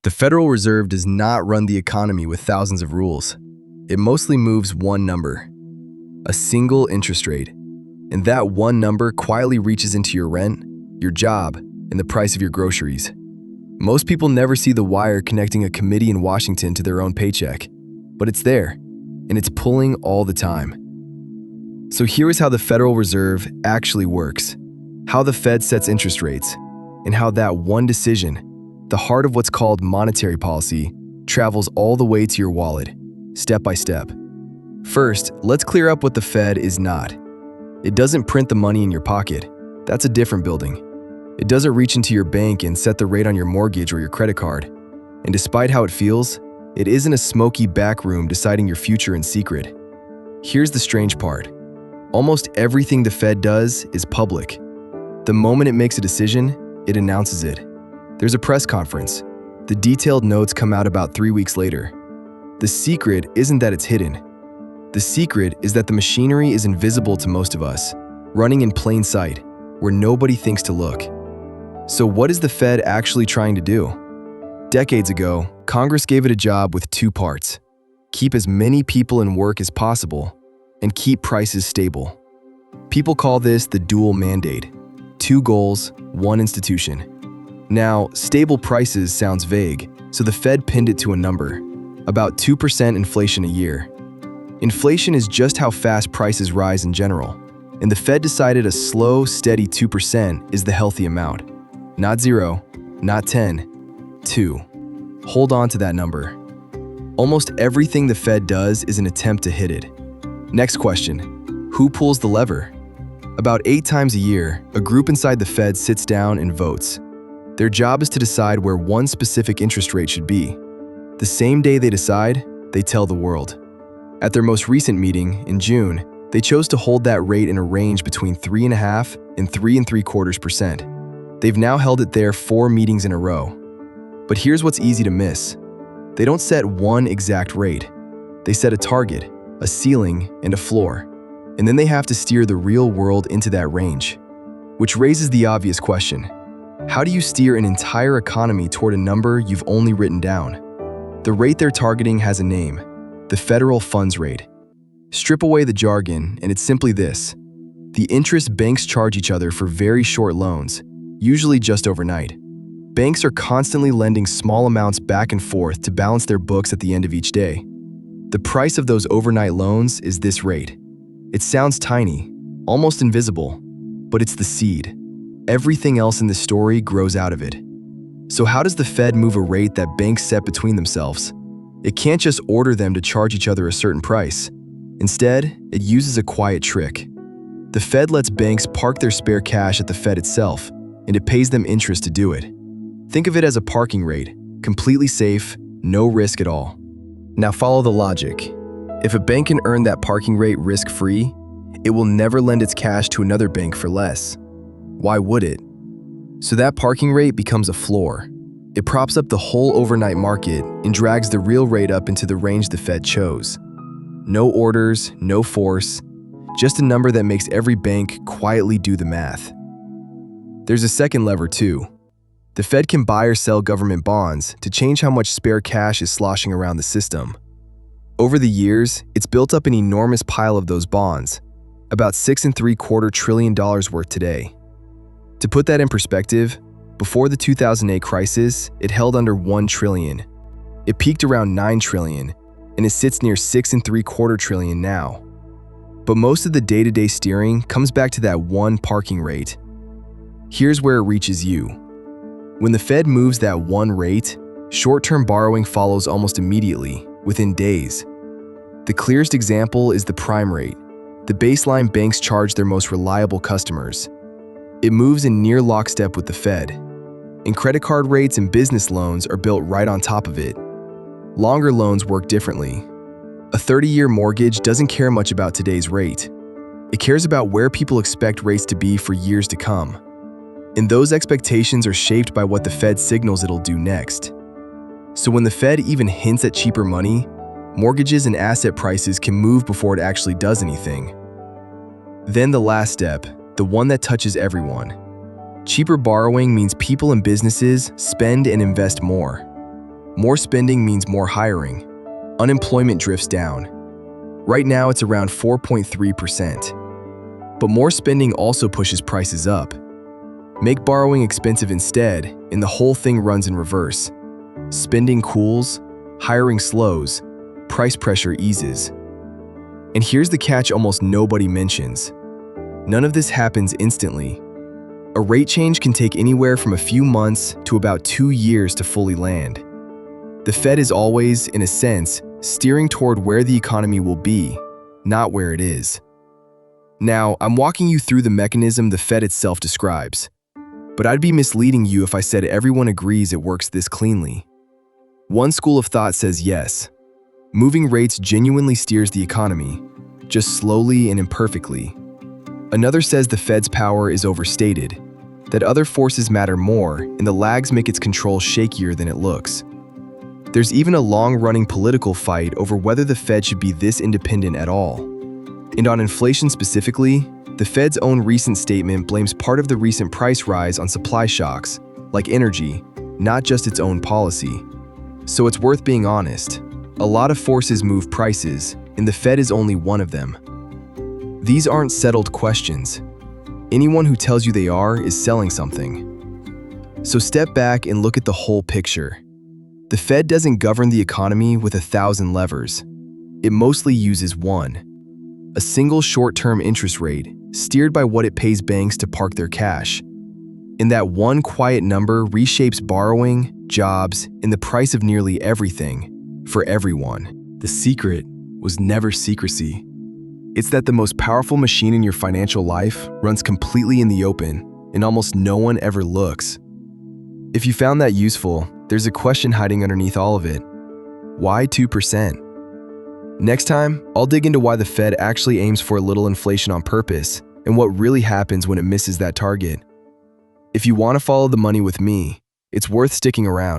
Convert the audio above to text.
The Federal Reserve does not run the economy with thousands of rules. It mostly moves one number, a single interest rate. And that one number quietly reaches into your rent, your job, and the price of your groceries. Most people never see the wire connecting a committee in Washington to their own paycheck, but it's there, and it's pulling all the time. So here is how the Federal Reserve actually works, how the Fed sets interest rates, and how that one decision, the heart of what's called monetary policy, travels all the way to your wallet, step by step. First, let's clear up what the Fed is not. It doesn't print the money in your pocket. That's a different building. It doesn't reach into your bank and set the rate on your mortgage or your credit card. And despite how it feels, it isn't a smoky back room deciding your future in secret. Here's the strange part. Almost everything the Fed does is public. The moment it makes a decision, it announces it. There's a press conference. The detailed notes come out about 3 weeks later. The secret isn't that it's hidden. The secret is that the machinery is invisible to most of us, running in plain sight, where nobody thinks to look. So what is the Fed actually trying to do? Decades ago, Congress gave it a job with two parts: keep as many people in work as possible and keep prices stable. People call this the dual mandate: two goals, one institution. Now, stable prices sounds vague, so the Fed pinned it to a number, about 2% inflation a year. Inflation is just how fast prices rise in general, and the Fed decided a slow, steady 2% is the healthy amount. Not 0, not 10, 2. Hold on to that number. Almost everything the Fed does is an attempt to hit it. Next question: who pulls the lever? About 8 times a year, a group inside the Fed sits down and votes. Their job is to decide where one specific interest rate should be. The same day they decide, they tell the world. At their most recent meeting, in June, they chose to hold that rate in a range between 3.5% and 3.75%. They've now held it there 4 meetings in a row. But here's what's easy to miss. They don't set one exact rate. They set a target, a ceiling, and a floor. And then they have to steer the real world into that range. Which raises the obvious question: how do you steer an entire economy toward a number you've only written down? The rate they're targeting has a name: the federal funds rate. Strip away the jargon, and it's simply this: the interest banks charge each other for very short loans, usually just overnight. Banks are constantly lending small amounts back and forth to balance their books at the end of each day. The price of those overnight loans is this rate. It sounds tiny, almost invisible, but it's the seed. Everything else in the story grows out of it. So how does the Fed move a rate that banks set between themselves? It can't just order them to charge each other a certain price. Instead, it uses a quiet trick. The Fed lets banks park their spare cash at the Fed itself, and it pays them interest to do it. Think of it as a parking rate, completely safe, no risk at all. Now follow the logic. If a bank can earn that parking rate risk-free, it will never lend its cash to another bank for less. Why would it? So that parking rate becomes a floor. It props up the whole overnight market and drags the real rate up into the range the Fed chose. No orders, no force, just a number that makes every bank quietly do the math. There's a second lever too. The Fed can buy or sell government bonds to change how much spare cash is sloshing around the system. Over the years, it's built up an enormous pile of those bonds, about $6.75 trillion worth today. To put that in perspective, before the 2008 crisis, it held under $1 trillion. It peaked around $9 trillion, and it sits near $6.75 trillion now. But most of the day-to-day steering comes back to that one parking rate. Here's where it reaches you. When the Fed moves that one rate, short-term borrowing follows almost immediately, within days. The clearest example is the prime rate, the baseline banks charge their most reliable customers. It moves in near lockstep with the Fed, and credit card rates and business loans are built right on top of it. Longer loans work differently. A 30-year mortgage doesn't care much about today's rate. It cares about where people expect rates to be for years to come. And those expectations are shaped by what the Fed signals it'll do next. So when the Fed even hints at cheaper money, mortgages and asset prices can move before it actually does anything. Then the last step, the one that touches everyone. Cheaper borrowing means people and businesses spend and invest more. More spending means more hiring. Unemployment drifts down. Right now, it's around 4.3%. But more spending also pushes prices up. Make borrowing expensive instead, and the whole thing runs in reverse. Spending cools, hiring slows, price pressure eases. And here's the catch almost nobody mentions. None of this happens instantly. A rate change can take anywhere from a few months to about 2 years to fully land. The Fed is always, in a sense, steering toward where the economy will be, not where it is. Now, I'm walking you through the mechanism the Fed itself describes, but I'd be misleading you if I said everyone agrees it works this cleanly. One school of thought says yes, moving rates genuinely steers the economy, just slowly and imperfectly. Another says the Fed's power is overstated, that other forces matter more and the lags make its control shakier than it looks. There's even a long-running political fight over whether the Fed should be this independent at all. And on inflation specifically, the Fed's own recent statement blames part of the recent price rise on supply shocks, like energy, not just its own policy. So it's worth being honest. A lot of forces move prices, and the Fed is only one of them. These aren't settled questions. Anyone who tells you they are is selling something. So step back and look at the whole picture. The Fed doesn't govern the economy with 1,000 levers. It mostly uses one. A single short-term interest rate, steered by what it pays banks to park their cash. And that one quiet number reshapes borrowing, jobs, and the price of nearly everything, for everyone. The secret was never secrecy. It's that the most powerful machine in your financial life runs completely in the open, and almost no one ever looks. If you found that useful, there's a question hiding underneath all of it. Why 2%? Next time, I'll dig into why the Fed actually aims for a little inflation on purpose and what really happens when it misses that target. If you want to follow the money with me, it's worth sticking around.